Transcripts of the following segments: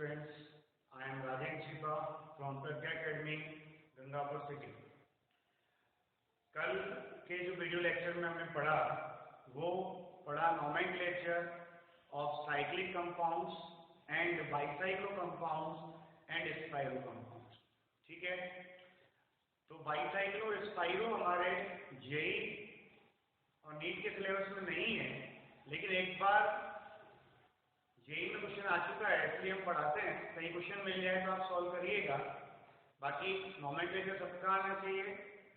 students, I am Rajen Chipa from Pragya Academy, Gangapur city. कल के जो वीडियो लेक्चर में हमने पढ़ा वो पढ़ा nomenclature of cyclic compounds and bicyclo compounds and spiro compounds. ठीक है, तो बाइसाइक्लो स्पाइरो हमारे जेई और नीट के सिलेबस में नहीं है, लेकिन एक बार जेई में क्वेश्चन आ चुका है इसलिए हम पढ़ाते हैं। सही क्वेश्चन मिल जाए तो आप सॉल्व करिएगा। बाकी नोमेनक्लेचर सबका आना चाहिए,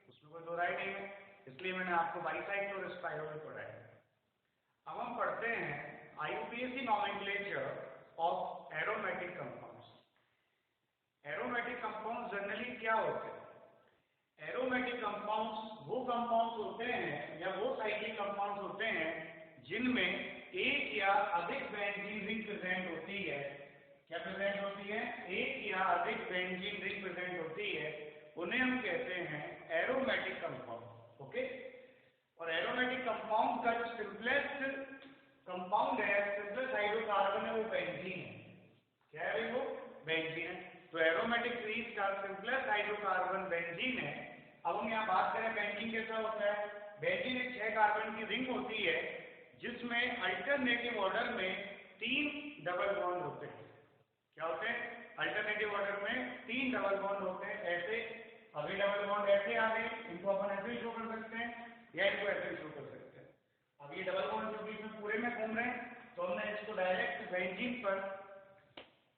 उसमें कोई दो राय नहीं है, इसलिए मैंने आपको बाइसाइक्लो और स्पाइरो में पढ़ाया। अब हम पढ़ते हैं IUPAC nomenclature of aromatic compounds. Aromatic compounds generally क्या होते हैं? एरोमेटिक कंपाउंड्स वो कंपाउंड्स होते हैं या वो साइक्लिक कंपाउंड्स होते हैं जिनमें एक या अधिक बेंजीन रिंग प्रेजेंट होती है। क्या प्रेजेंट होती है? एक या अधिक बेंजीन रिंग प्रेजेंट होती है, उन्हें हम कहते हैं एरोमेटिक कंपाउंड। ओके, और एरोमेटिक कंपाउंड का जो सिंपलेस्ट कंपाउंड है, सिंपलेस्ट हाइड्रोकार्बन है, वो बेंजीन है। क्या है वो? बेंजीन है। तो एरोमेटिक सीरीज का सिंपलेस्ट हाइड्रोकार्बन बेंजीन है। अब हम यहाँ बात करें बेंजीन कैसा होता है। बेंजीन एक 6 कार्बन की रिंग होती है जिसमें अल्टरनेटिव ऑर्डर में 3 डबल बॉन्ड होते हैं। क्या होते हैं? अल्टरनेटिव ऑर्डर में 3 डबल बॉन्ड होते हैं। ऐसे अभी डबल बॉन्ड ऐसे आ गए, इनको अपन ऐसे शो कर सकते हैं या इनको ऐसे शो कर सकते हैं। अब ये डबल बॉन्ड जो बीच में पूरे में घूम रहे हैं, तो हमने इसको डायरेक्ट बेंजीन पर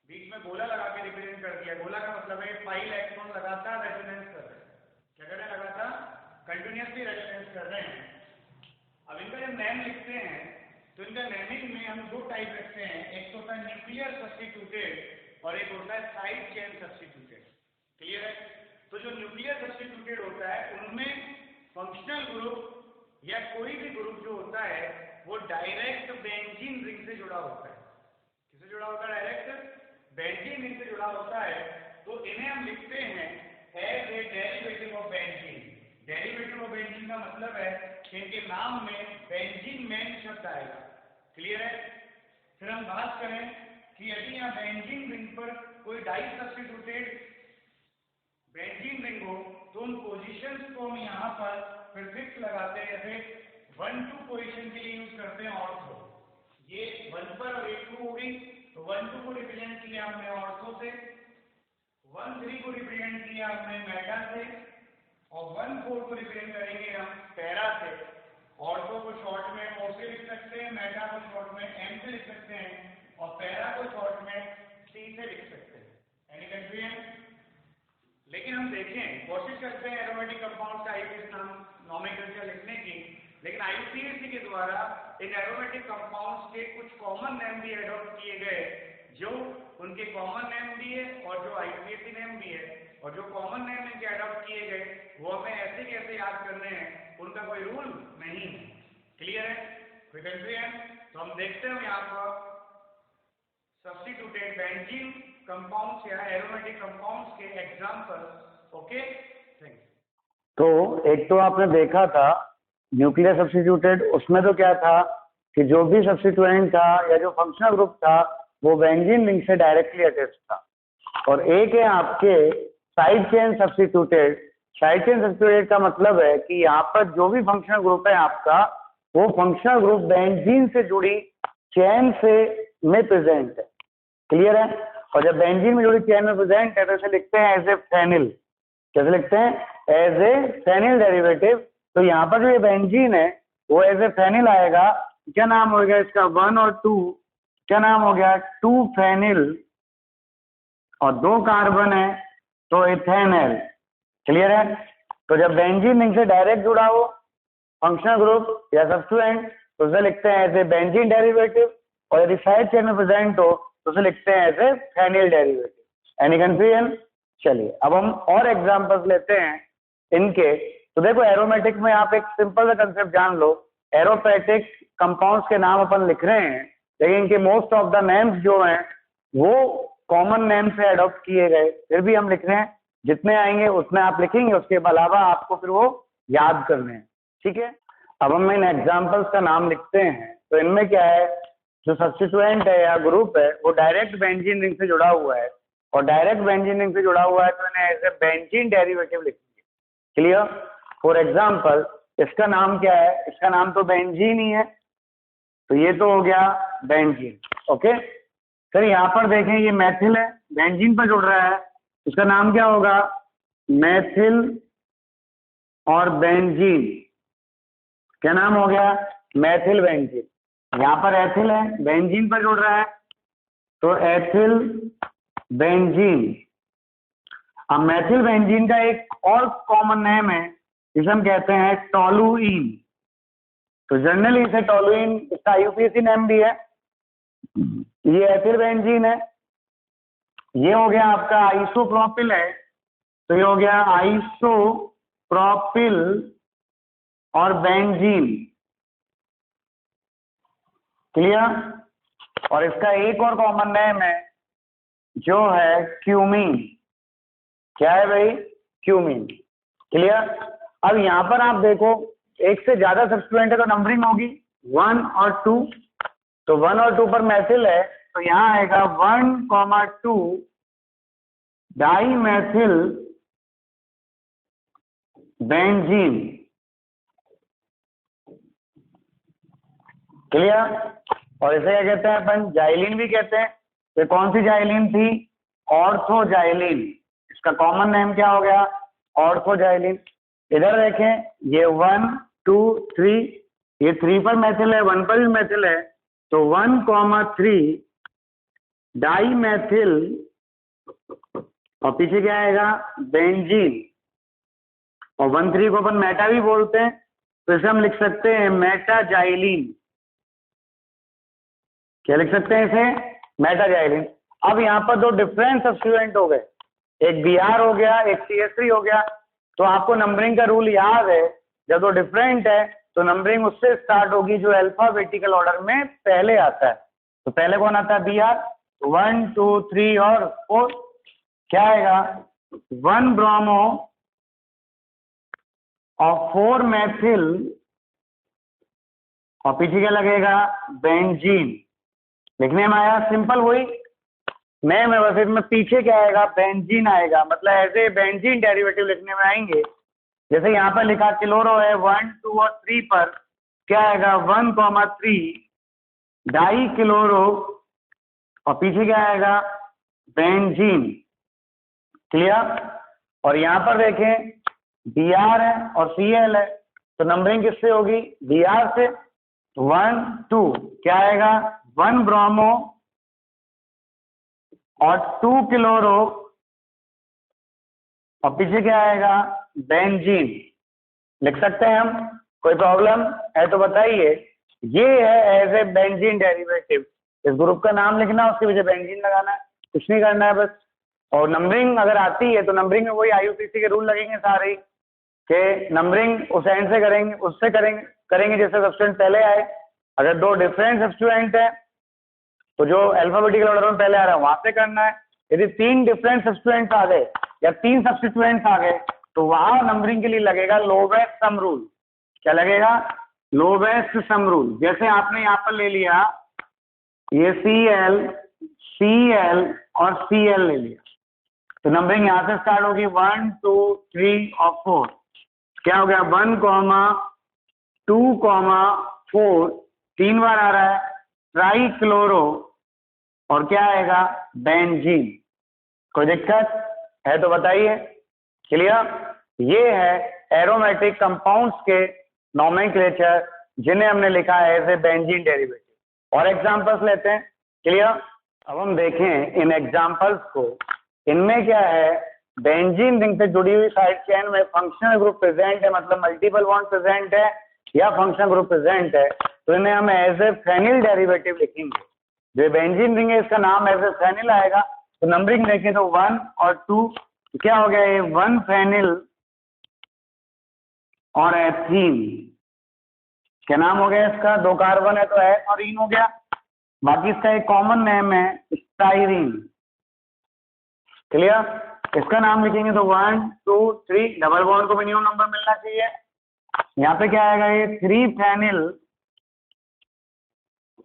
बीच में गोला लगा के रिप्रेजेंट कर दिया। गोला का मतलब है पाई इलेक्ट्रॉन लगातार रेजोनेंस कर रहे हैं। क्या कर रहे हैं? लगातार कंटिन्यूसली रेजोनेंस कर रहे हैं। अब इनका जब नेम लिखते हैं तो इनका नेमिंग में हम 2 टाइप रखते हैं। एक तो होता है न्यूक्लियर सब्स्टिट्यूटेड और एक होता है साइड चेन सब्स्टिट्यूटेड। क्लियर है? तो जो न्यूक्लियर सब्स्टिट्यूटेड होता है उनमें फंक्शनल ग्रुप या कोई भी ग्रुप जो होता है वो डायरेक्ट बेंजीन रिंग से जुड़ा होता है। किससे जुड़ा होता है? डायरेक्ट बेंजीन रिंग से जुड़ा होता है। तो इन्हें हम लिखते हैं as a derivative of benzene. Derivative of benzene का मतलब है कि इनके नाम में बेंजीन मेन शब्द आएगा। क्लियर है? फिर हम बात करें कि यदि यहाँ बेंजीन रिंग पर कोई डाई सब्स्टिट्यूटेड बेंजीन रिंग हो तो उन पोजीशंस को हम यहाँ पर प्रीफिक्स लगाते हैं। जैसे 1-2 पोजीशन के लिए यूज करते हैं ऑर्थो। ये 1 पर और 2 हो गई, तो 1-2 को रिप्रेजेंट किया हमने ऑर्थो से, 1-3 को रिप्रेजेंट किया हमने मेटा से, और 1-4 को रिप्रेजेंट करेंगे हम पैरा से। ऑर्थो को शॉर्ट में O से लिख सकते हैं, मेटा को शॉर्ट में M से लिख सकते हैं, और पैरा को शॉर्ट में C से लिख सकते हैं। Any confusion? लेकिन हम देखें, कोशिश करते हैं एरोमेटिक कंपाउंड का IUPAC नाम नोमेनक्लेचर लिखने की, लेकिन IUPAC के द्वारा इन एरोमेटिक कंपाउंड्स के कुछ कॉमन नेम भी एडॉप्ट किए गए, जो उनके कॉमन नेम भी है और जो IUPAC नेम भी है। और जो कॉमन नेम इनके एडॉप्ट किए गए वो हमें ऐसे कैसे याद करने हैं, उनका कोई रूल नहीं है। क्लियर है? कोई कंफ्यूजन? तो हम देखते हैं यहाँ पर सब्स्टिट्यूटेड बेंजीन कंपाउंड्स या एरोमेटिक कंपाउंड्स के एग्जांपल्स। Okay, thank you. तो एक तो आपने देखा था न्यूक्लियर सब्स्टिट्यूटेड, उसमें तो क्या था कि जो भी सब्स्टिट्यूएंट था या जो फंक्शनल ग्रुप था वो बेंजीन रिंग से डायरेक्टली अटैच था। और एक है आपके side chain substituted. Side chain substituted का मतलब है कि यहाँ पर जो भी फंक्शनल ग्रुप है आपका, वो फंक्शनल ग्रुप बेंजीन से जुड़ी चेन से में प्रेजेंट है। क्लियर है? और जब बेंजीन में जुड़ी चेन में प्रेजेंट है तो इसे लिखते हैं एज ए फेनिल। कैसे लिखते हैं? As a phenyl derivative. तो यहाँ पर जो ये बेंजीन है वो एज ए फेनिल आएगा। क्या नाम हो गया इसका? 1 और 2। क्या नाम हो गया? 2 फेनिल, और 2 कार्बन है तो इथेनॉल। क्लियर है? तो जब बेंजीन रिंग से डायरेक्ट जुड़ा हो फंक्शनल ग्रुप या सब्स्टिट्यूएंट तो उसे लिखते हैं एज ए बेंजीन डेरिवेटिव, और यदि साइड चेन में प्रेजेंट हो तो उसे लिखते हैं as a phenyl derivative. Any confusion? चलिए अब हम और एग्जांपल्स लेते हैं इनके। तो देखो एरोमेटिक में आप एक सिंपल सा कंसेप्ट जान लो। एरोमेटिक कंपाउंड्स के नाम अपन लिख रहे हैं, लेकिन इनके मोस्ट ऑफ द नेम्स जो हैं वो कॉमन नेम से अडॉप्ट किए गए, फिर भी हम लिख रहे हैं। जितने आएंगे उतने आप लिखेंगे, उसके अलावा आपको फिर वो याद करने हैं। ठीक है? अब हम इन एग्जांपल्स का नाम लिखते हैं। तो इनमें क्या है जो सब्स्टिट्यूएंट है या ग्रुप है वो डायरेक्ट बेंजीन रिंग से जुड़ा हुआ है, और डायरेक्ट बेंजीन रिंग से जुड़ा हुआ है तो इन्हें एज ए बेंजीन डेरिवेटिव लिखेंगे। क्लियर? फॉर एग्जाम्पल इसका नाम क्या है? इसका नाम तो बेंजीन ही है, तो ये तो हो गया बेंजीन। ओके सर, यहाँ पर देखें ये मैथिल है, बेंजीन पर जुड़ रहा है, इसका नाम क्या होगा? मैथिल और बेंजीन, क्या नाम हो गया? मैथिल बेंजीन। यहाँ पर एथिल है, बेंजीन पर जुड़ रहा है तो एथिल बेंजीन। अब मैथिल बेंजीन का एक और कॉमन नेम है जिसे हम कहते हैं टोलुइन। तो जनरली इसे टोलुइन, इसका आईयूपीएसी नेम भी है। ये एथिल बेंजीन है, ये हो गया आपका आइसोप्रोपिल है, तो ये हो गया आइसोप्रोपिल और बेंजीन। क्लियर? और इसका एक और कॉमन नेम है जो है क्यूमीन। क्या है भाई? क्यूमीन। क्लियर? अब यहाँ पर आप देखो एक से ज्यादा सब्स्टिट्यूएंट है तो नंबरिंग होगी 1 और 2, तो 1 और 2 पर मैथिल है तो यहाँ आएगा 1,2 डाई मैथिल बेंजीन। क्लियर? और इसे क्या कहते हैं अपन? जाइलिन भी कहते हैं। ये कौन सी जाइलिन थी? ऑर्थोजाइलिन। इसका कॉमन नेम क्या हो गया? ऑर्थोजाइलिन। इधर देखें ये 1, 2, 3, ये 3 पर मैथिल है, 1 पर भी मैथिल है, तो 1,3 डाई मैथिल और पीछे क्या आएगा? बेंजीन। और 1,3 को अपन मेटा भी बोलते हैं, तो इसे हम लिख सकते हैं मेटाजाइलिन। क्या लिख सकते हैं इसे? मेटाजाइलिन। अब यहाँ पर दो डिफरेंट सब्स्टिट्यूएंट हो गए, एक Br हो गया, एक CH3 हो गया। तो आपको नंबरिंग का रूल याद है, जब दो डिफरेंट है तो नंबरिंग उससे स्टार्ट होगी जो अल्फाबेटिकल ऑर्डर में पहले आता है। तो पहले कौन आता है? Br। 1, 2, 3 और 4 क्या आएगा? 1 ब्रोमो और 4 मैथिल और पीछे क्या लगेगा? बेंजीन। लिखने में आया सिंपल, वही नेम है, बस इसमें पीछे क्या आएगा? बेंजीन आएगा। मतलब ऐसे बेंजीन डेरिवेटिव लिखने में आएंगे, जैसे यहाँ पर लिखा क्लोरो है 1, 2 और 3 पर क्या आएगा? 1,3 डाई क्लोरो और पीछे क्या आएगा? बेंजीन। क्लियर? और यहाँ पर देखें Br है और Cl है, तो नंबरिंग किससे होगी? Br से। 1, 2 क्या आएगा? 1 ब्रोमो और 2 क्लोरो और पीछे क्या आएगा? बेंजीन। लिख सकते हैं हम? कोई प्रॉब्लम है तो बताइए। ये है एज ए बेंजीन डेरिवेटिव। इस ग्रुप का नाम लिखना, उसके पीछे बेंजीन लगाना है, कुछ नहीं करना है बस। और नंबरिंग अगर आती है तो नंबरिंग में वही आईयूपीएसी के रूल लगेंगे सारे ही, कि नंबरिंग उस एंड से करेंगे, उससे करेंगे जैसे सब्स्टिट्यूएंट पहले आए। अगर दो डिफरेंट सब्स्टिट्यूएंट है तो जो अल्फाबेटिकल ऑर्डर में पहले आ रहा है वहां से करना है। यदि 3 डिफरेंट सब्स्टिट्यूएंट्स आ गए या 3 सब्स्टिट्यूएंट्स आ गए तो वहां नंबरिंग के लिए लगेगा लोवेस्ट सम रूल। क्या लगेगा? Lowest sum rule. जैसे आपने यहाँ पर ले लिया ये Cl, Cl और Cl ले लिया, तो नंबरिंग यहाँ से स्टार्ट होगी 1, 2, 3 और 4। क्या हो गया? 1, 2, 4 3 बार आ रहा है ट्राई क्लोरो और क्या आएगा? बेंजीन। कोई दिक्कत है तो बताइए। क्लियर? ये है एरोमेटिक कंपाउंड्स के नोमेनक्लेचर जिन्हें हमने लिखा है एज ए बेंजीन डेरिवेटिव। और एग्जांपल्स लेते हैं। क्लियर? अब हम देखें इन एग्जांपल्स को। इनमें क्या है? बेंजीन रिंग से जुड़ी हुई साइड चेन में फंक्शनल ग्रुप प्रेजेंट है, मतलब मल्टीपल बॉन्ड प्रेजेंट है या फंक्शनल ग्रुप प्रेजेंट है, तो इन्हें हम एज ए फेनिल डेरिवेटिव लिखेंगे। जो बेंजीन रिंग है इसका नाम एज ए फेनिल आएगा। तो नंबरिंग देखें तो 1 और 2 क्या हो गया? ये 1 फेनिल और एथीन। क्या नाम हो गया इसका? 2 कार्बन है तो एथ और इन हो गया। बाकी इसका एक कॉमन नेम है स्टाइरीन। क्लियर? इसका नाम लिखेंगे तो 1, 2, 3 डबल बॉन्ड को मिनिमम नंबर मिलना चाहिए। यहाँ पे क्या आएगा? ये 3 फेनिल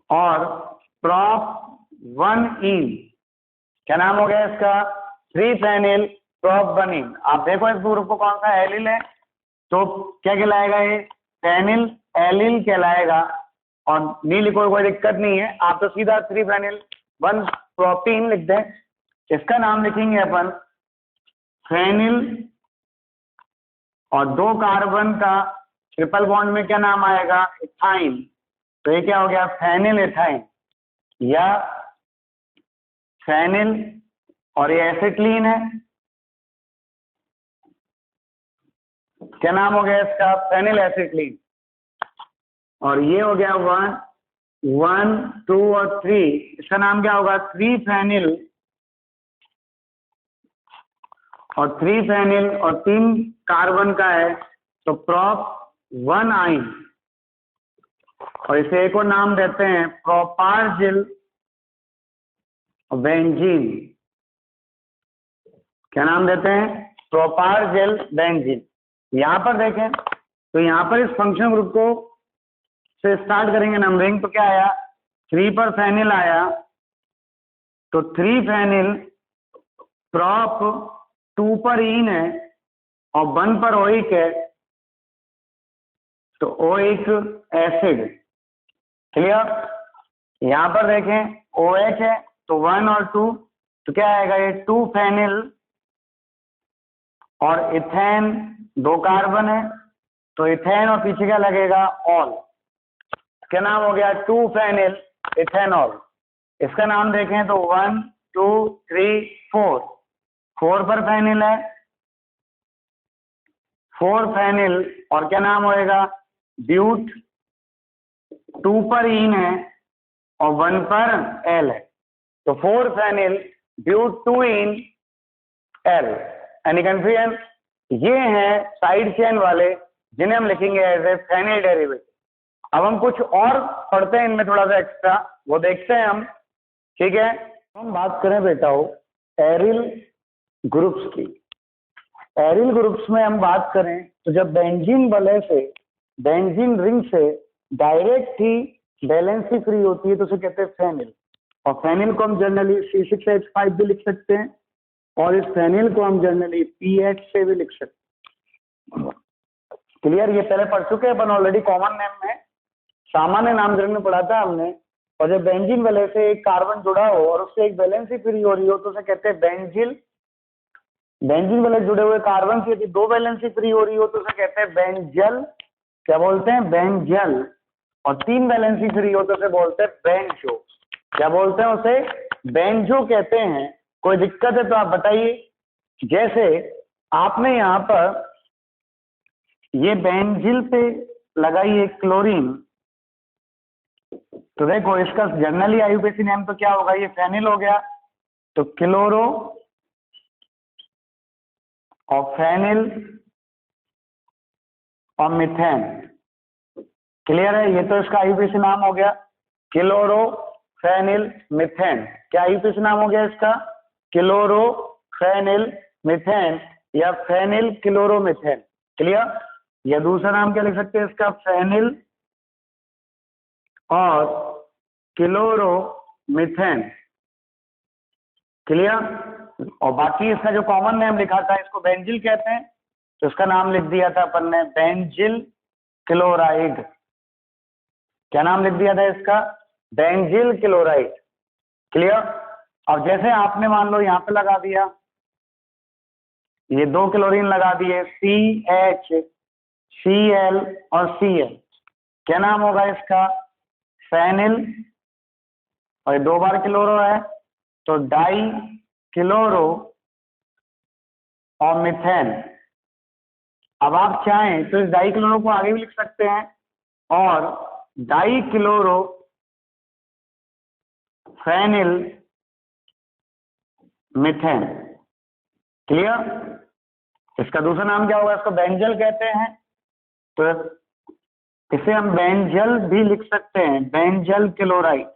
और प्रोप 1इन। क्या नाम हो गया इसका? 3 फेनिल प्रोप 1इन। आप देखो इस ग्रुप को कौन सा एलिल है, तो क्या कहलाएगा ये? फेनिल एलिल कहलाएगा। और नहीं लिखो कोई दिक्कत नहीं है, आप तो सीधा 3 फेनिल 1 प्रोपीन लिख दें। इसका नाम लिखेंगे अपन फेनिल, और 2 कार्बन का ट्रिपल बॉन्ड में क्या नाम आएगा? इथाइन। तो ये क्या हो गया? फेनिल इथाइन या फेनिल, और ये एसिटिलीन है। क्या नाम हो गया इसका? Phenyl acetylene. और ये हो गया 1, 2 और 3। इसका नाम क्या होगा? 3 फेनिल, और 3 फेनिल और 3 कार्बन का है, तो प्रोप 1 आइन। और इसे एक और नाम देते हैं प्रोपार्जिल बेंजीन। क्या नाम देते हैं? प्रोपार्जिल बेंजीन। यहां पर देखें तो यहां पर इस फंक्शन ग्रुप को से स्टार्ट करेंगे नंबरिंग, तो क्या आया? 3 पर फेनिल आया, तो 3 फेनिल प्रोप 2 पर इन है, और 1 पर ओइक है, तो ओइक एसिड। क्लियर? यहां पर देखें OH है, तो 1 और 2, तो क्या आएगा? ये 2 फेनिल और इथेन, 2 कार्बन है, तो इथेन और पीछे क्या लगेगा? ऑल। क्या नाम हो गया? 2 फेनिल इथेनॉल। इसका नाम देखें तो 1, 2, 3, 4। 4 पर फेनिल है, 4 फेनिल, और क्या नाम होएगा? ब्यूट। 2 पर इन है, और 1 पर एल है, तो 4 phenyl but 2 yn al. Any confusion? ये हैं साइड चेन वाले, जिन्हें हम लिखेंगे एज ए फेनिल डेरिवेटिव। अब हम कुछ और पढ़ते हैं इनमें थोड़ा सा एक्स्ट्रा, वो देखते हैं हम। ठीक है, हम बात करें बेटाओ एरिल ग्रुप्स की। एरिल ग्रुप्स में हम बात करें तो जब बेंजीन वलय से, बेंजीन रिंग से डायरेक्ट ही वैलेंसी फ्री होती है, तो उसे कहते हैं फेनिल। और फेनिल को हम जनरली C6H5 भी लिख सकते हैं, और इस फेनिल को हम जनरली PH से भी लिख सकते हैं। क्लियर? ये पहले पढ़ चुके हैं अपन ऑलरेडी, कॉमन नेम में, सामान्य नामकरण में पढ़ा था हमने। और जब बेंजीन वलय से एक कार्बन जुड़ा हो और उससे एक वैलेंसी फ्री हो रही हो, तो उसे कहते हैं बेंजिल। बेंजीन वलय जुड़े हुए कार्बन से यदि 2 वैलेंसी फ्री हो रही हो, तो उसे कहते हैं बेंजल। क्या बोलते हैं? बेंजल। और 3 वैलेंसी फ्री हो तो उसे बोलते हैं बेंजो। क्या बोलते हैं उसे? बेंजो कहते हैं। कोई दिक्कत है तो आप बताइए। जैसे आपने यहाँ पर ये बेंजिल पे लगाई है क्लोरीन, तो देखो इसका जनरली आईयूपीएसी नेम तो क्या होगा? ये फेनिल हो गया, तो क्लोरो और फेनिल और मिथेन। क्लियर है? ये तो इसका आईयूपीएसी नाम हो गया, क्लोरो फेनिल मिथेन। क्या आईयूपीएसी नाम हो गया इसका? क्लोरो फेनिल मिथेन या फेनिल क्लोरोमिथेन। क्लियर? या दूसरा नाम क्या लिख सकते हैं इसका? फेनिल और क्लोरोमिथेन। क्लियर? और बाकी इसका जो कॉमन नेम लिखा था, इसको बेंजिल कहते हैं, तो इसका नाम लिख दिया था अपन ने बेंजिल क्लोराइड। क्या नाम लिख दिया था इसका? Benzyl chloride. क्लियर? अब जैसे आपने मान लो यहाँ पे लगा दिया, ये 2 क्लोरीन लगा दिए, CH, Cl और Cl। क्या नाम होगा इसका? फेनिल, और 2 बार क्लोरो है, तो डाई क्लोरो और मिथेन। अब आप चाहें तो इस डाई क्लोरो को आगे भी लिख सकते हैं, और di chloro phenyl methane. Clear? इसका दूसरा नाम क्या होगा? इसको बेंजल कहते हैं, तो इसे हम बेंजल भी लिख सकते हैं, बेंजल क्लोराइड।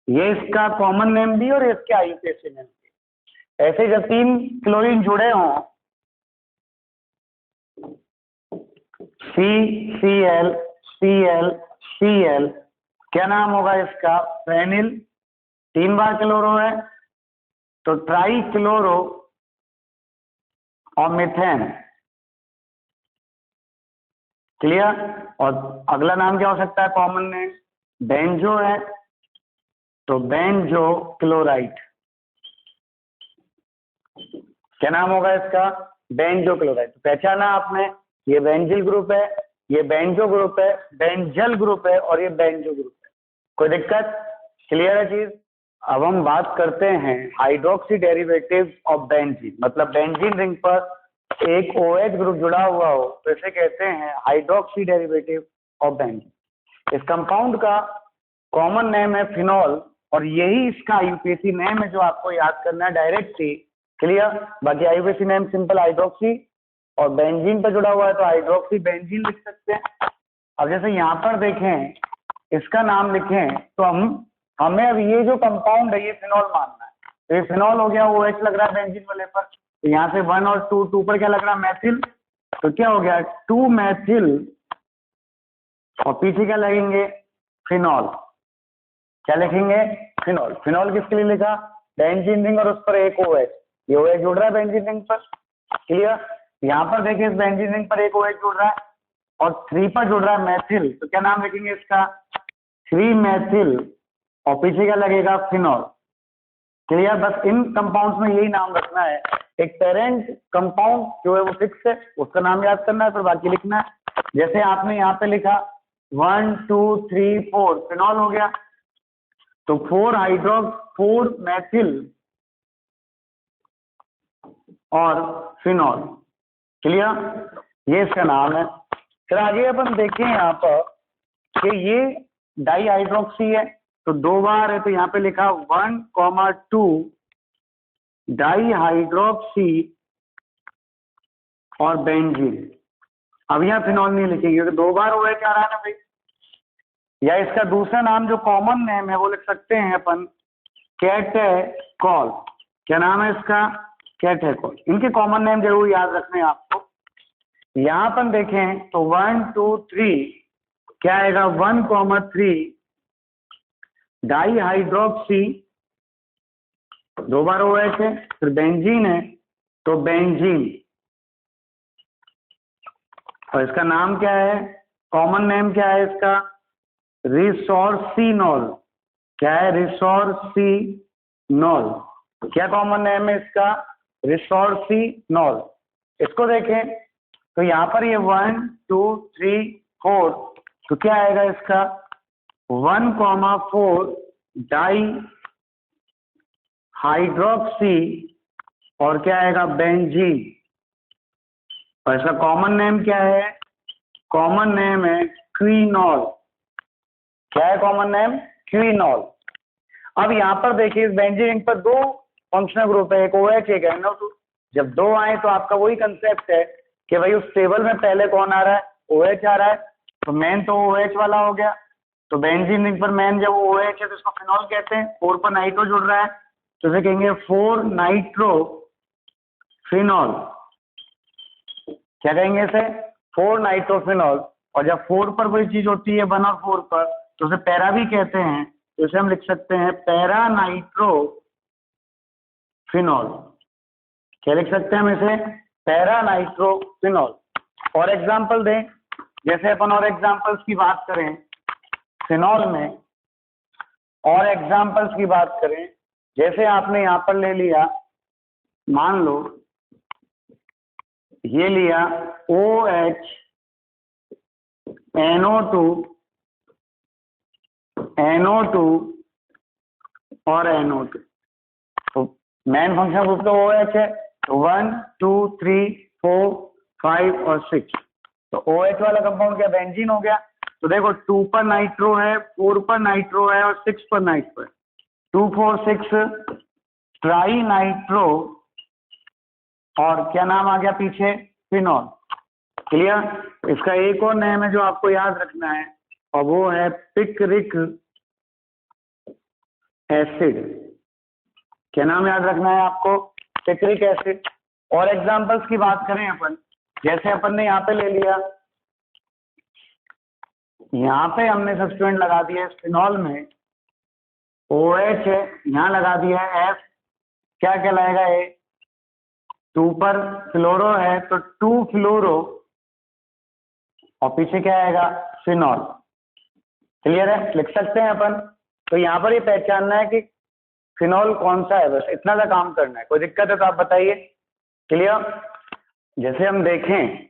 ये इसका कॉमन नेम भी और इसके आईयूपीएसी नेम भी। ऐसे जब 3 क्लोरीन जुड़े हों, CCl, Cl, Cl, क्या नाम होगा इसका? फेनिल, 3 बार क्लोरो है तो ट्राई क्लोरो और मीथेन। क्लियर? और अगला नाम क्या हो सकता है कॉमन नेम? बेंजो है तो बेंजो क्लोराइड। क्या नाम होगा इसका? Benzo chloride. तो पहचाना आपने, ये बेंजिल ग्रुप है, ये बेंजो ग्रुप है, बेंजल ग्रुप है और ये बेंजो ग्रुप है। कोई दिक्कत? क्लियर है चीज? अब हम बात करते हैं हाइड्रोक्सी डेरिवेटिव ऑफ बेंजीन। मतलब बेंजीन रिंग पर एक OH ग्रुप जुड़ा हुआ हो तो इसे कहते हैं हाइड्रोक्सी डेरिवेटिव ऑफ बेंजीन। इस कंपाउंड का कॉमन नेम है फिनॉल और यही इसका आईयूपीएसी नेम है जो आपको याद करना है डायरेक्टली। क्लियर? बाकी आईयूपीएसी नेम सिंपल हाइड्रोक्सी और बेंजीन पर जुड़ा हुआ है तो हाइड्रोक्सी बेंजीन लिख सकते हैं। अब जैसे यहाँ पर देखें, इसका नाम लिखें तो हमें अब ये जो कंपाउंड है ये फिनॉल मानना है। तो ये फिनॉल हो गया, OH लग रहा है बेंजीन वाले पर, तो यहाँ से 1 और 2 पर क्या लग रहा है? मैथिल। तो क्या हो गया? 2 मैथिल और पीछे क्या लगेंगे? फिनॉल। क्या लिखेंगे? फिनॉल। फिनॉल किसके लिए लिखा? बेंजीन रिंग और उस पर एक OH, ये OH जुड़ रहा है बेंजीन रिंग पर। क्लियर? यहाँ पर देखिए इस बेंजीन रिंग पर एक OH जुड़ रहा है और 3 पर जुड़ रहा है मैथिल, तो क्या नाम लिखेंगे इसका? 3 मैथिल और पीछे क्या लगेगा? फिनॉल। क्लियर? बस इन कंपाउंड्स में यही नाम रखना है। एक पेरेंट कंपाउंड जो है वो फिक्स है, उसका नाम याद करना है, फिर बाकी लिखना है। जैसे आपने यहाँ पे लिखा 1 2 3 4 फिनॉल हो गया, तो 4 मैथिल और फिनॉल। क्लियर? ये इसका नाम है। फिर आगे अपन देखें यहाँ पर कि ये डाई हाइड्रोक्सी है तो 2 बार है, तो यहाँ पे लिखा 1,2 डाई हाइड्रोक्सी और बेंजीन। अब यहाँ फिनॉल नहीं लिखेंगे क्योंकि 2 बार OH आ रहा है ना भाई। या इसका दूसरा नाम जो कॉमन नेम है वो लिख सकते हैं अपन कैटेकॉल। क्या नाम है इसका? कैटेकॉल। इनके कॉमन नेम जरूर याद रखने हैं आपको। यहाँ अपन देखें तो 1 2 3 क्या आएगा? 1,3 डाई हाइड्रोक्सी, 2 बार OH है, फिर बेंजीन है तो बेंजीन। और इसका नाम क्या है? कॉमन नेम क्या है इसका? रिसोर्सिनॉल। क्या है? रिसोर्सिनॉल। क्या कॉमन नेम है इसका? रिसोर्सिनॉल। इसको देखें तो यहाँ पर ये 1 2 3 4 तो क्या आएगा इसका? 1,4 डाई हाइड्रोक्सी और क्या आएगा? बेंजीन। और इसका कॉमन नेम क्या है? कॉमन नेम है क्विनॉल। क्या है कॉमन नेम? क्विनॉल। अब यहाँ पर देखिए इस बेंजीन रिंग पर 2 फंक्शनल ग्रुप है, एक OH एक NO2। जब 2 आए तो आपका वही कंसेप्ट है कि भाई उस टेबल में पहले कौन आ रहा है? OH आ रहा है, तो मेन तो OH वाला हो गया। तो बेंजीन रिंग पर मेन जब OH है तो इसको फिनॉल कहते हैं। 4 पर नाइट्रो जुड़ रहा है तो इसे कहेंगे 4 नाइट्रो फिनॉल। क्या कहेंगे इसे? 4 नाइट्रोफिनॉल। और जब 4 पर कोई चीज होती है 1 और 4 पर तो उसे पैरा भी कहते हैं, तो इसे हम लिख सकते हैं पैरा नाइट्रोफिनॉल। क्या लिख सकते हैं हम इसे? Para nitrophenol. और एग्जाम्पल दें, जैसे अपन और एग्जाम्पल्स की बात करें फिनॉल में, और एग्जाम्पल्स की बात करें, जैसे आपने यहाँ पर ले लिया, मान लो ये लिया OH NO2 और NO2। तो मेन फंक्शन ग्रुप तो OH है, तो 1 2 3 4 5 और 6। तो OH वाला कंपाउंड क्या? बेंजीन हो गया। तो देखो 2 पर नाइट्रो है, 4 पर नाइट्रो है और 6 पर नाइट्रो है। 2 4 6 ट्राई नाइट्रो और क्या नाम आ गया पीछे? फिनॉल। क्लियर? इसका एक और नेम है जो आपको याद रखना है और वो है पिक्रिक एसिड। क्या नाम याद रखना है आपको? Picric acid. और एग्जांपल्स की बात करें अपन, जैसे अपन ने यहाँ पे ले लिया यहाँ पे हमने सब्स्टिट्यूएंट लगा दिया है फिनॉल में, OH है, यहाँ लगा दिया है F, क्या कहलाएगा ये, 2 पर फ्लोरो है तो 2 फ्लोरो, और पीछे क्या आएगा, फिनॉल। क्लियर है, लिख सकते हैं अपन। तो यहाँ पर ये पहचानना है कि फिनॉल कौन सा है, बस इतना सा काम करना है। कोई दिक्कत है तो आप बताइए। क्लियर। जैसे हम देखें,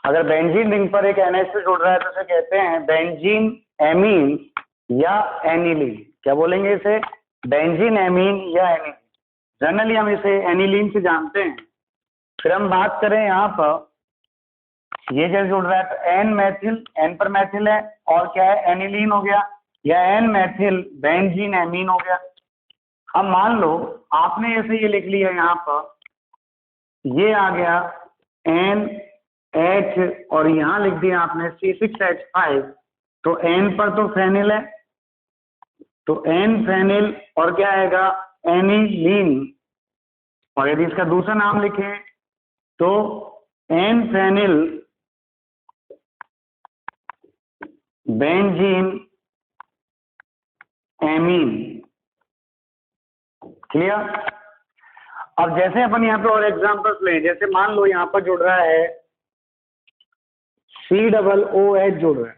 अगर बेंजीन रिंग पर एक NH से जुड़ रहा है तो उसे कहते हैं बेंजीन एमीन या एनिलीन। क्या बोलेंगे इसे, बेंजीन एमीन या एनिलीन। जनरली हम इसे एनिलीन से जानते हैं। फिर हम बात करें यहाँ पर, ये जब जुड़ रहा है तो एन मैथिल, एन पर मैथिल है और क्या है, एनिलीन हो गया, या एन मैथिल बेंजीन एमीन हो गया। अब मान लो आपने ऐसे ये लिख लिया यहाँ पर, ये आ गया NH और यहाँ लिख दिया आपने C6H5, तो N पर तो फेनिल है, तो N फेनिल और क्या आएगा, एनिलीन। और यदि इसका दूसरा नाम लिखें तो N phenyl benzene amine. Clear. अब जैसे अपन यहाँ पे और एग्जांपल्स लें, जैसे मान लो यहाँ पर जुड़ रहा है COOH जुड़ रहा है।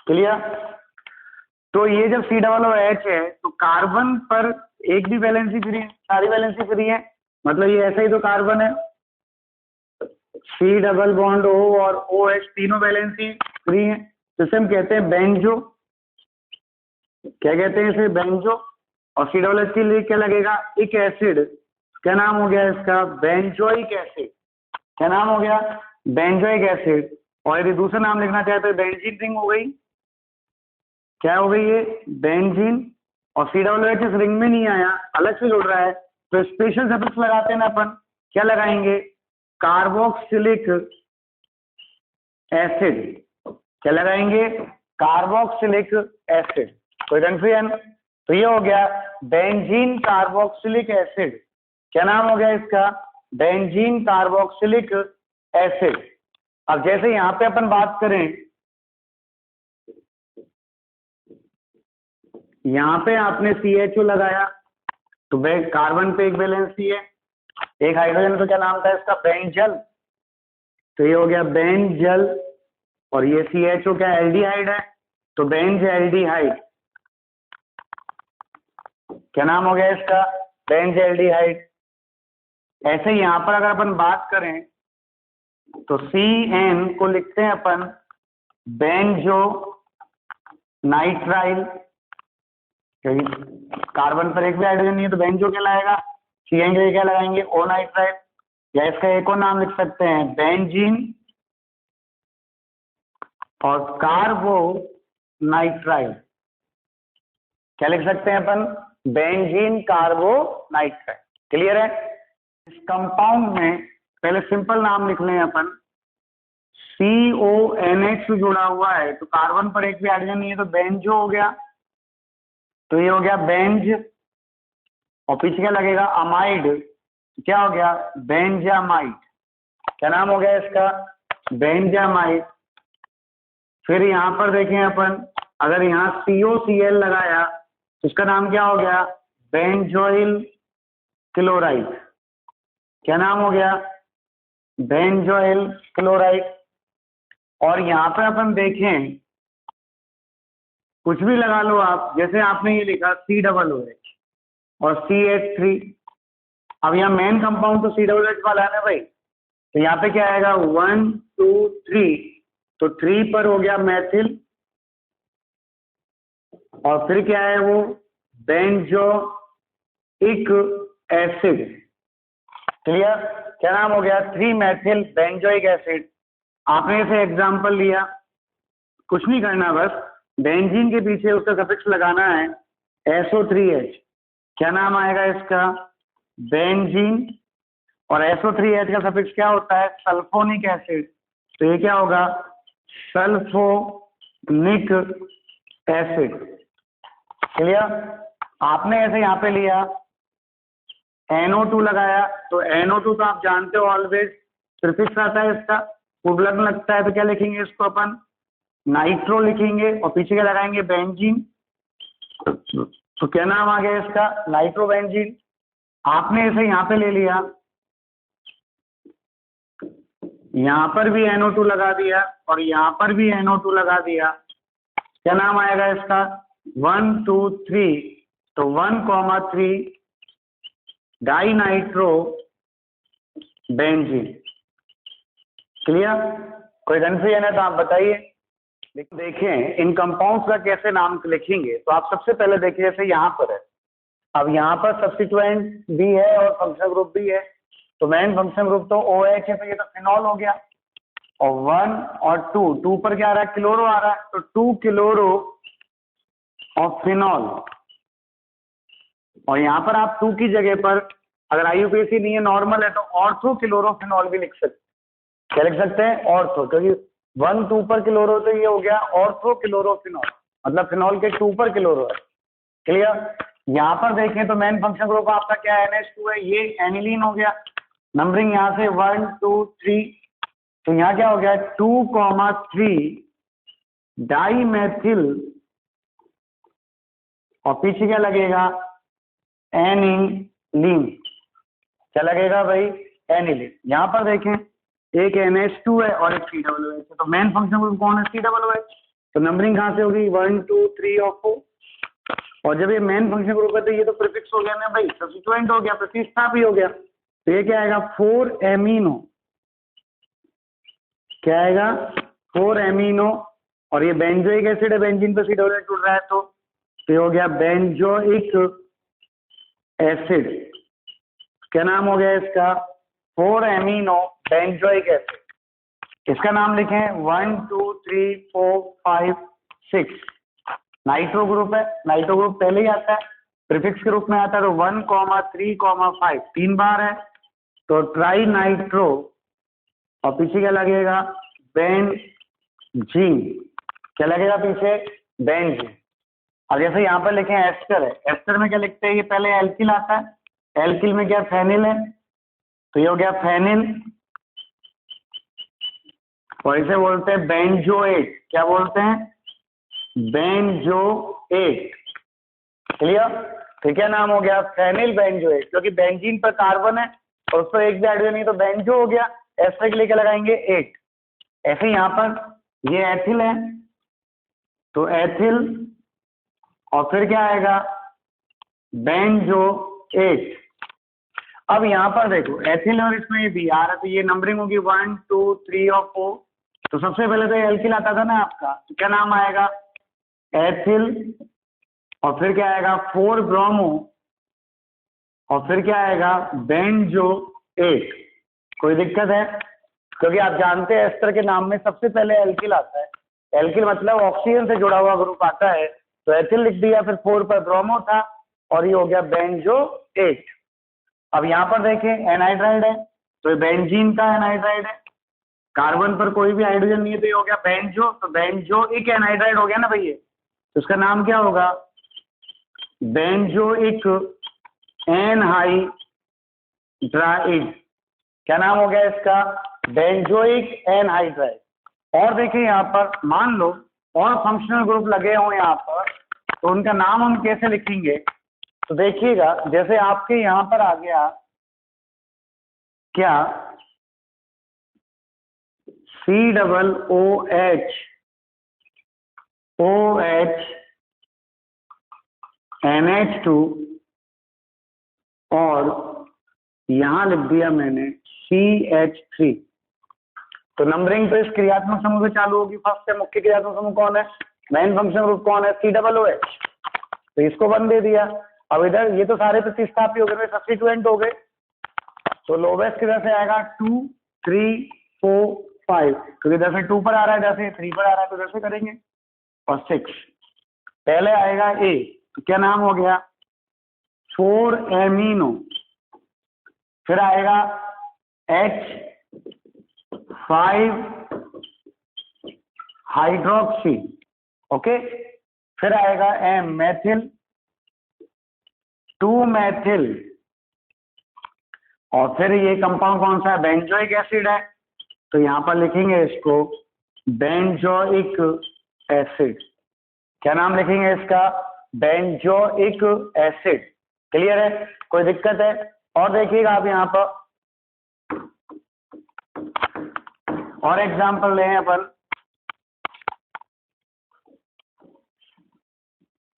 क्लियर। तो ये जब COOH है तो कार्बन पर एक भी वैलेंसी फ्री है, सारी वैलेंसी फ्री है, मतलब ये ऐसा ही तो कार्बन है। C डबल बॉन्ड O और OH तीनों वैलेंसी फ्री है, तो इसे हम कहते हैं बेंजो। क्या कहते हैं इसे, बेंजो। और COOH के लिए क्या लगेगा, इक एसिड। क्या नाम हो गया इसका, बेंजोइक एसिड। क्या नाम हो गया, बेंजोइक एसिड। और यदि दूसरा नाम लिखना चाहे तो बेंजीन रिंग हो गई। क्या हो गई ये, बेंजीन। और COOH इस रिंग में नहीं आया, अलग से जुड़ रहा है, तो स्पेशल सफिक्स लगाते हैं ना अपन। क्या लगाएंगे, कार्बोक्सिलिक एसिड। क्या लगाएंगे, कार्बोक्सिलिक एसिड। कोई कंफ्यूजन। तो ये हो गया बेंजीन कार्बोक्सिलिक एसिड। क्या नाम हो गया इसका, बेंजीन कार्बोक्सिलिक एसिड। अब जैसे यहाँ पे अपन बात करें, यहाँ पे आपने CHO लगाया तो कार्बन पे एक वैलेंसी है, एक हाइड्रोजन, तो क्या नाम था इसका, बेंजल। तो ये हो गया बेंजल। और ये CHO क्या एल्डिहाइड है, तो बेंज एल्डिहाइड। क्या नाम हो गया इसका, बेंज एल्डिहाइड। ऐसे ही यहाँ पर अगर अपन बात करें तो CN को लिखते हैं अपन बेंजो नाइट्राइल, क्योंकि कार्बन पर एक भी हाइड्रोजन नहीं है तो बेंजो कहलाएगा। CN के लिए क्या लगाएंगे, O नाइट्राइल। या इसका एक और नाम लिख सकते हैं बेंजीन और कार्बो नाइट्राइल। क्या लिख सकते हैं अपन, बेंजीन कार्बो नाइट्राइल। क्लियर है। इस कंपाउंड में पहले सिंपल नाम लिख लें अपन, CONH जुड़ा हुआ है तो कार्बन पर एक भी हाइड्रोजन नहीं है तो बेंजो हो गया, तो ये हो गया बेंज। और पीछे क्या लगेगा, अमाइड। क्या हो गया, बेंजामाइड। क्या नाम हो गया इसका, बेंजामाइड। फिर यहाँ पर देखें अपन, अगर यहाँ COCl लगाया तो इसका नाम क्या हो गया, बेंजोइल क्लोराइड। क्या नाम हो गया, बेंजोइल क्लोराइड। और यहाँ पे अपन देखें, कुछ भी लगा लो आप, जैसे आपने ये लिखा COOH और CH3। अब यहाँ मेन कंपाउंड तो COOH वाला है ना भाई, तो यहाँ पे क्या आएगा, 1 2 3, तो 3 पर हो गया मैथिल, और फिर क्या है वो, बेंजोइक एसिड। क्लियर। क्या नाम हो गया, 3 मैथिल बेंजोइक एसिड। आपने इसे एग्जाम्पल लिया, कुछ नहीं करना, बस बेंजीन के पीछे उसका सफिक्स लगाना है SO3H। क्या नाम आएगा इसका, बेंजीन। और SO3H का सफिक्स क्या होता है, सल्फोनिक एसिड। तो ये क्या होगा, सल्फोनिक एसिड। क्लियर। आपने ऐसे यहाँ पे लिया NO2 लगाया, तो NO2 तो आप जानते हो ऑलवेज प्रीफिक्स आता है इसका, उर्लक लगता है तो क्या लिखेंगे इसको अपन, नाइट्रो लिखेंगे और पीछे क्या लगाएंगे, बेंजीन। तो क्या नाम आ गया इसका, नाइट्रोबेंजीन। आपने इसे यहाँ पे ले लिया, यहाँ पर भी NO2 लगा दिया और यहाँ पर भी NO2 लगा दिया। क्या नाम आएगा इसका, 1 2 3, तो 1,3 डाई नाइट्रो बेंजीन। क्लियर? कोई कंफ्यूजन है तो आप बताइए। देखें इन कंपाउंड्स का कैसे नाम लिखेंगे, तो आप सबसे पहले देखिए जैसे यहाँ पर है, अब यहाँ पर सब्स्टिट्यूएंट भी है और फंक्शनल ग्रुप भी है, तो मेन फंक्शनल ग्रुप तो OH है, तो ये तो फिनॉल हो गया। और 1 और 2 पर क्या आ रहा है, क्लोरो आ रहा है, तो 2 क्लोरो ऑफ फिनॉल। और यहाँ पर आप 2 की जगह पर अगर IUPAC नहीं है, नॉर्मल है, तो ऑर्थो क्लोरोफिनॉल भी लिख सकते। क्या लिख सकते हैं, ऑर्थो, क्योंकि 1 2 पर क्लोरो, तो ये हो गया ऑर्थो क्लोरोफिनॉल, मतलब फिनॉल के 2 पर क्लोरो है। क्लियर? यहाँ पर देखें तो मेन फंक्शन ग्रुप आपका क्या है, NH2 है, ये एनिलीन हो गया। नंबरिंग यहाँ से 1 2 3, तो यहाँ क्या हो गया, 2,3 डाई मेथिल, और पीछे क्या लगेगा, एनिलीन। क्या लगेगा भाई, एनिलीन। यहाँ पर देखें एक NH2 है और एक COOH है, तो मेन फंक्शन ग्रुप कौन है, COOH। तो नंबरिंग कहाँ से होगी, 1 2 3 और 4। और जब ये मेन फंक्शन ग्रुप है तो ये तो प्रीफिक्स हो गया ना भाई, सब्स्टिट्यूएंट हो गया, प्रतिस्थापी हो गया, तो ये क्या आएगा, 4 एमिनो। क्या आएगा, 4 एमिनो। और ये बेंजोइक एसिड है, बेंजीन पे COOH जुड़ रहा है, तो ये हो गया बेंजोइक एसिड। क्या नाम हो गया इसका, 4 एमिनो बेंजोइक एसिड। इसका नाम लिखें 1 2 3 4 5 6। नाइट्रो ग्रुप है, नाइट्रो ग्रुप पहले ही आता है, प्रीफिक्स के रूप में आता है, तो 1 3 5 3 बार है, तो ट्राई नाइट्रो। और पीछे क्या लगेगा, बेंजीन। क्या लगेगा पीछे, बेंजीन। अब जैसे यहाँ पर लिखे एस्टर है, एस्टर में क्या लिखते हैं, ये पहले एल्किल आता है, एल्किल में क्या फेनिल है, तो ये हो गया फेनिल। और इसे बोलते हैं बेंजोएट। क्या बोलते हैं, बेंजोएट। क्लियर? तो क्या नाम हो गया, फेनिल बेंजोएट, क्योंकि बेंजीन पर कार्बन है और उस पर एक भी हाइड्रोजन नहीं, तो बेंजो हो गया। एस्टर के लिए क्या लगाएंगे, 8। ऐसे यहाँ पर ये एथिल है, तो एथिल, और फिर क्या आएगा, बेंजोएट। अब यहाँ पर देखो एथिल और इसमें ये बी आ रहा है, तो ये नंबरिंग होगी 1 2 3 और 4। तो सबसे पहले तो एल्किल आता था ना आपका, तो क्या नाम आएगा, एथिल। और फिर क्या आएगा, 4 ब्रोमो, और फिर क्या आएगा, बेंजोएट। कोई दिक्कत है? क्योंकि आप जानते हैं एस्टर के नाम में सबसे पहले एल्किल आता है, एल्किल मतलब ऑक्सीजन से जुड़ा हुआ ग्रुप आता है, तो एथिल लिख दिया, फिर 4 पर ब्रोमो था और ये हो गया बेंजोएट। अब यहाँ पर देखें एनहाइड्राइड है, तो ये बेंजीन का एनहाइड्राइड है, कार्बन पर कोई भी हाइड्रोजन नहीं है, तो ये हो गया बेंजो, तो बेंजोइक एनहाइड्राइड हो गया ना भैया, तो उसका नाम क्या होगा, बेंजोइक एनहाइड्राइड। क्या नाम हो गया इसका, बेंजोइक एनहाइड्राइड। और देखिए यहाँ पर मान लो और फंक्शनल ग्रुप लगे हों यहाँ पर, तो उनका नाम हम कैसे लिखेंगे, तो देखिएगा जैसे आपके यहाँ पर आ गया क्या, COOH OH NH2 और यहां लिख दिया मैंने CH3। तो नंबरिंग तो इस क्रियात्मक समूह से चालू होगी। फर्स्ट है मुख्य क्रियात्मक समूह कौन है, मेन फंक्शन ग्रुप कौन है, COOH, तो इसको 1 दे दिया। अब इधर ये तो सारे प्रतिस्थापी हो गए, सब्स्टिट्यूएंट हो गए, तो लोवेस्ट किधर से आएगा, 2 3 4 5, क्योंकि इधर से 2 पर आ रहा है, इधर से 3 पर आ रहा है, तो इधर से करेंगे। और 6 पहले आएगा A, तो क्या नाम हो गया, 4 एमिनो, फिर आएगा H5 हाइड्रोक्सी, ओके, फिर आएगा M मेथिल, 2 मेथिल, और फिर ये कंपाउंड कौन सा है, बेंजोइक एसिड है, तो यहां पर लिखेंगे इसको बेंजोइक एसिड। क्या नाम लिखेंगे इसका? Benzoic acid. क्लियर है? कोई दिक्कत है? और देखिएगा आप यहाँ पर और एग्जांपल लें अपन,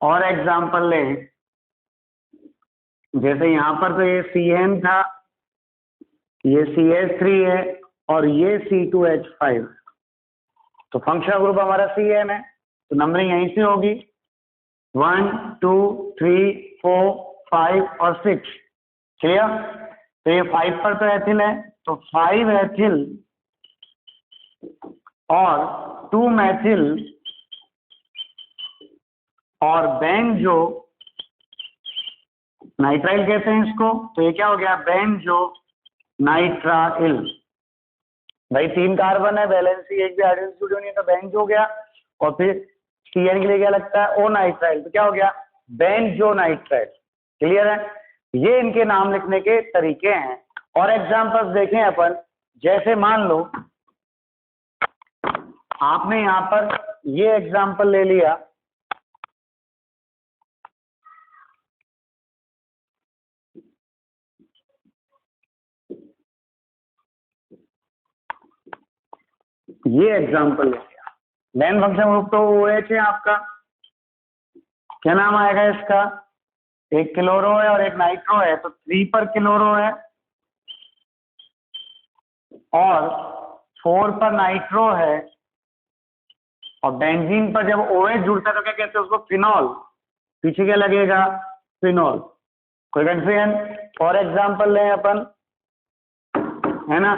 और एग्जांपल लें, जैसे यहाँ पर तो ये CN था, ये CH3 है और ये C2H5, तो फंक्शनल ग्रुप हमारा CN है, तो नंबरिंग यहीं से होगी 1 2 3 4 5 और 6। क्लियर? तो ये 5 पर तो एथिल है, तो 5 एथिल और 2 मैथिल और बेंजो नाइट्राइल कहते हैं इसको, तो ये क्या हो गया? Benzo nitrile. भाई 3 कार्बन है, वैलेंसी एक भी हाइड्रोजन जुड़ी नहीं है, तो बेंज हो गया। और फिर CN के लिए क्या लगता है? ओ नाइट्राइल, तो क्या हो गया? Benzo nitrile. क्लियर है? ये इनके नाम लिखने के तरीके हैं। और एग्जांपल्स देखें अपन, जैसे मान लो आपने यहाँ पर ये एग्जांपल ले लिया, ये एग्जांपल ले लिया, मेन फंक्शन ग्रुप तो OH है आपका, क्या नाम आएगा इसका? एक क्लोरो है और एक नाइट्रो है, तो 3 पर क्लोरो है और 4 पर नाइट्रो है, और बेंजीन पर जब OH जुड़ता है तो क्या कहते हैं उसको? फिनॉल। पीछे क्या लगेगा? फिनॉल। कोई कंफ्यूजन? और एग्जांपल लें अपन, है ना?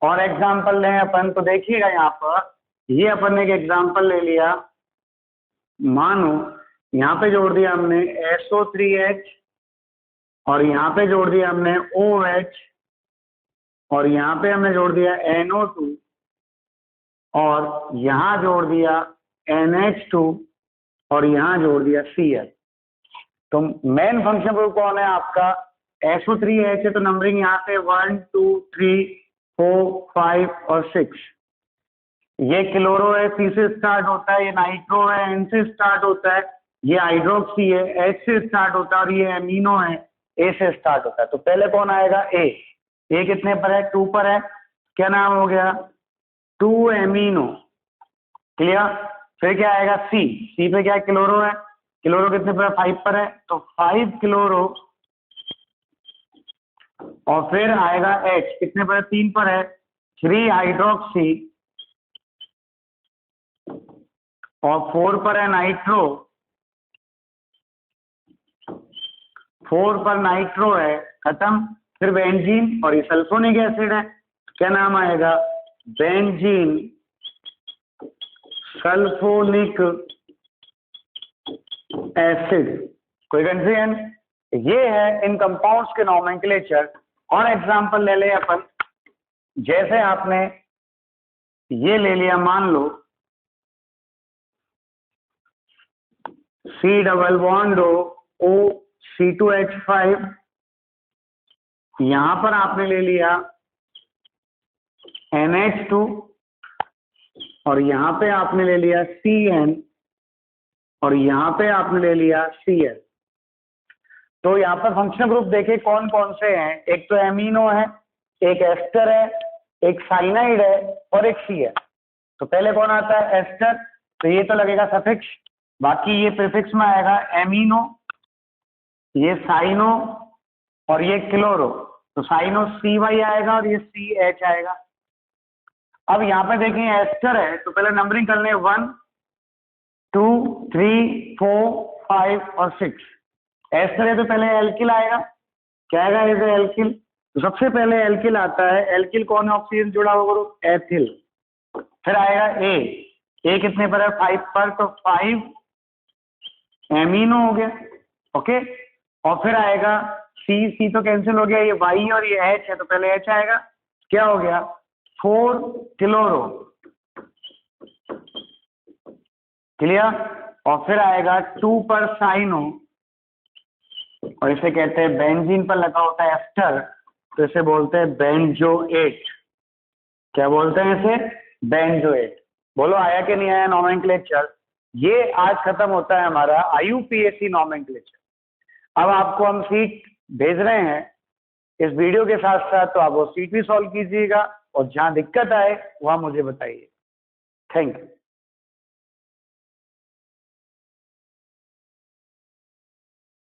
और एग्जांपल लें अपन, तो देखिएगा यहाँ पर ये अपन ने एक एग्जांपल ले लिया, मानो यहाँ पे जोड़ दिया हमने SO3H और यहाँ पे जोड़ दिया हमने OH और यहाँ पे हमने जोड़ दिया NO2 और यहाँ जोड़ दिया NH2 और यहाँ जोड़ दिया Cl। तो मेन फंक्शन ग्रुप कौन है आपका? SO3H है, तो नंबरिंग यहाँ से 1 2 3 4 5 और 6। ये क्लोरो है, C से स्टार्ट होता है, ये नाइट्रो है, N से स्टार्ट होता है, ये हाइड्रोक्सी है, H से स्टार्ट होता है, और ये एमिनो है, A से स्टार्ट होता है। तो पहले कौन आएगा? A कितने पर है? 2 पर है, क्या नाम हो गया? 2 एमिनो। क्लियर? फिर क्या आएगा? C पे क्या है? क्लोरो है, क्लोरो कितने पर है? 5 पर है, तो 5 क्लोरो, और फिर आएगा H कितने पर है? 3 पर है, 3 हाइड्रोक्सी, और 4 पर है नाइट्रो, 4 पर नाइट्रो है, खत्म। फिर बेंजीन, और ये सल्फोनिक एसिड है, क्या नाम आएगा? Benzene sulphonic acid. कोई कंफ्यूजन? ये है इन कंपाउंड्स के नोमेनक्लेचर। और एग्जांपल ले लें अपन, जैसे आपने ये ले लिया, मान लो C double bond O C2H5, यहां पर आपने ले लिया NH2 और यहां पे आपने ले लिया CN और यहां पे आपने ले लिया Cl। तो यहाँ पर फंक्शनल ग्रुप देखे कौन कौन से हैं? एक तो एमिनो है, एक एस्टर है, एक साइनाइड है और एक Cl। तो पहले कौन आता है? एस्टर, तो ये तो लगेगा सफिक्स, बाकी ये प्रीफिक्स में आएगा एमिनो, ये साइनो और ये क्लोरो, तो साइनो CY आएगा और ये CH आएगा। अब यहाँ पे देखें एस्टर है, तो पहले नंबरिंग कर लें 1 2 3 4 5 और 6। एस्टर है तो पहले एल्किल आएगा, क्या आएगा? एज एल्किल, तो सबसे पहले एल्किल आता है। एल्किल कौन है? ऑक्सीजन जुड़ा हुआ ग्रुप, एथिल। फिर आएगा ए कितने पर है? 5 पर, तो 5 एमिनो हो गया, ओके। और फिर आएगा C तो कैंसिल हो गया, ये Y और ये H है, तो पहले H आएगा, क्या हो गया? 4 क्लोरो। क्लियर? और फिर आएगा 2 पर साइनो, और इसे कहते हैं बेंजीन पर लगा होता है एस्टर, तो इसे बोलते हैं बेंजोएट। क्या बोलते हैं इसे? बेंजोएट। बोलो आया कि नहीं आया नोमेनक्लेचर? ये आज खत्म होता है हमारा IUPAC नॉमेनक्लेचर। अब आपको हम सीट भेज रहे हैं इस वीडियो के साथ साथ, तो आप वो सीट भी सॉल्व कीजिएगा और जहां दिक्कत आए वहां मुझे बताइए। Thank you.